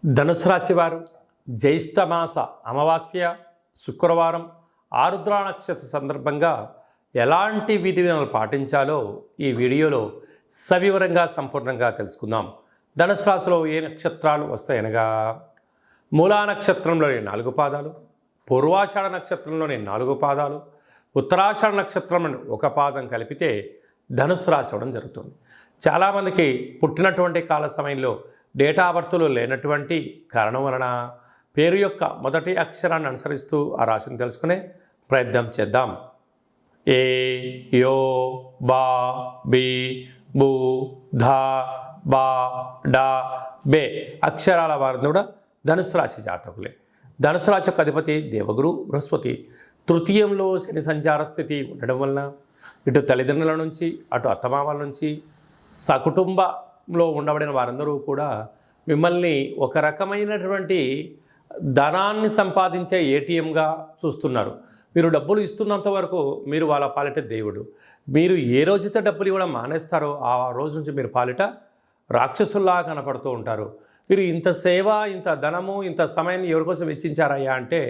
ధనుసు రాశి వారు జ్యేష్ఠమాస అమావాస్య శుక్రవారం ఆరుద్ర నక్షత్ర సందర్భంగా ఎలాంటి విధి విధానాలు పాటించాలో ఈ వీడియోలో సవివరంగా సంపూర్ణంగా తెలుసుకుందాం. ధనుసు రాశిలో ఏ నక్షత్రాలు వస్తాయనగా మూలా నక్షత్రంలోని 4 పాదాలు, పూర్వాషాఢ నక్షత్రంలోని 4 పాదాలు, ఉత్తరాషాఢ నక్షత్రంలోని 1 పాదం కలిపితే ధనుసు రాశి అవ్వడం జరుగుతుంది. చాలామందికి పుట్టినటువంటి కాల సమయంలో డేటా బర్త్లు లేనటువంటి కారణం వలన పేరు యొక్క మొదటి అక్షరాన్ని అనుసరిస్తూ ఆ రాశిని తెలుసుకునే ప్రయత్నం చేద్దాం. ఏ, యో, బా, బి, బు, ధా, బా, డా, బే అక్షరాల వారిని కూడా ధనుసు రాశి జాతకులే. ధనుసు రాశి యొక్క అధిపతి దేవగురు బృహస్పతి. తృతీయంలో శని సంచార స్థితి ఉండడం వలన ఇటు తల్లిదండ్రుల నుంచి అటు అత్తమామల నుంచి సకుటుంబంలో ఉండబడిన వారందరూ కూడా మిమ్మల్ని ఒక రకమైనటువంటి ధనాన్ని సంపాదించే ఏటీఎంగా చూస్తున్నారు. మీరు డబ్బులు ఇస్తున్నంత వరకు మీరు వాళ్ళ పాలిట దేవుడు. మీరు ఏ రోజైతే డబ్బులు ఇవ్వడం మానేస్తారో ఆ రోజు నుంచి మీరు పాలిట రాక్షసుల్లా కనపడుతూ ఉంటారు. మీరు ఇంత సేవ, ఇంత ధనము, ఇంత సమయాన్ని ఎవరికోసం వెచ్చించారయ్యా అంటే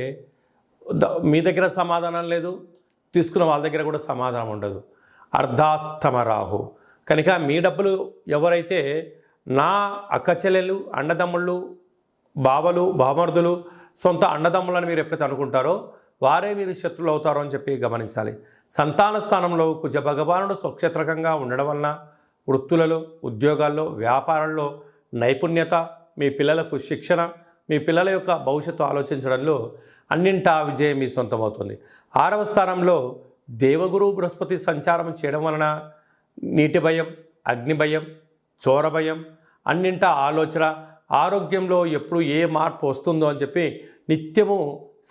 మీ దగ్గర సమాధానం లేదు, తీసుకున్న వాళ్ళ దగ్గర కూడా సమాధానం ఉండదు. అర్ధాష్టమ రాహు కనుక మీ డబ్బులు ఎవరైతే నా అక్క చెల్లెలు, అన్నదమ్ముళ్ళు, బావలు, బామర్దులు, సొంత అన్నదమ్ములని మీరు ఎప్పుడైతే అనుకుంటారో వారే మీరు శత్రులు అవుతారో అని చెప్పి గమనించాలి. సంతాన స్థానంలో కుజ భగవానుడు స్వక్షేత్రకంగా ఉండడం వలన వృత్తులలో, ఉద్యోగాల్లో, వ్యాపారంలో నైపుణ్యత, మీ పిల్లలకు శిక్షణ, మీ పిల్లల యొక్క భవిష్యత్తు ఆలోచించడంలో అన్నింటా విజయం మీ సొంతమవుతుంది. 6వ స్థానంలో దేవగురు బృహస్పతి సంచారం చేయడం వలన నీటి భయం, అగ్ని భయం, చోర భయం, అన్నింటా ఆలోచన, ఆరోగ్యంలో ఎప్పుడు ఏ మార్పు వస్తుందో అని చెప్పి నిత్యము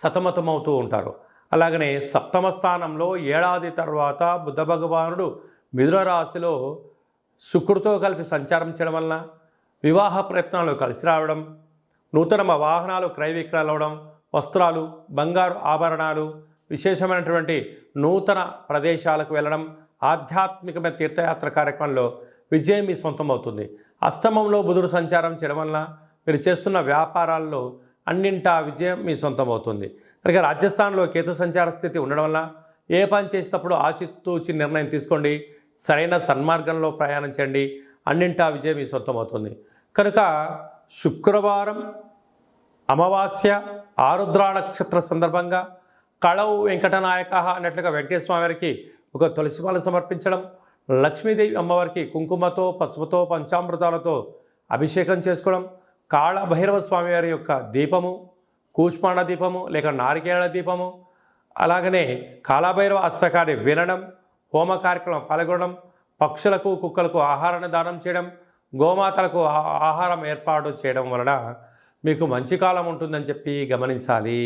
సతమతమవుతూ ఉంటారు. అలాగనే 7వ స్థానంలో ఏడాది తర్వాత బుధ భగవానుడు మిథున రాశిలో శుక్రుడితో కలిపి సంచారం చేయడం వలన వివాహ ప్రయత్నాలు కలిసి రావడం, నూతన వాహనాలు క్రయ విక్రయాలు అవడం, వస్త్రాలు, బంగారు ఆభరణాలు, విశేషమైనటువంటి నూతన ప్రదేశాలకు వెళ్ళడం, ఆధ్యాత్మికమైన తీర్థయాత్ర కార్యక్రమంలో విజయం మీ సొంతం అవుతుంది. అష్టమంలో బుధుడు సంచారం చేయడం వలన మీరు చేస్తున్న వ్యాపారాల్లో అన్నింటా విజయం మీ సొంతం అవుతుంది. కనుక రాజస్థాన్లో కేతు సంచార స్థితి ఉండడం వల్ల ఏ పని చేసేటప్పుడు ఆచితూచి నిర్ణయం తీసుకోండి, సరైన సన్మార్గంలో ప్రయాణం చేయండి, అన్నింటా విజయం మీ సొంతం అవుతుంది. కనుక శుక్రవారం అమావాస్య ఆరుద్ర నక్షత్ర సందర్భంగా కళవు వెంకటనాయక అన్నట్లుగా వెంకటేశ్వర స్వామి వారికి ఒక తులసిమాల సమర్పించడం, లక్ష్మీదేవి అమ్మవారికి కుంకుమతో, పసుపుతో, పంచామృతాలతో అభిషేకం చేసుకోవడం, కాళ భైరవ స్వామి వారి యొక్క దీపము, కూష్మాండ దీపము లేక నారికేళ దీపము, అలాగనే కాళభైరవ అష్టకాన్ని వినడం, హోమ కార్యక్రమం పాల్గొనడం, పక్షులకు, కుక్కలకు ఆహారాన్ని దానం చేయడం, గోమాతలకు ఆహారం ఏర్పాటు చేయడం వలన మీకు మంచి కాలం ఉంటుందని చెప్పి గమనించాలి.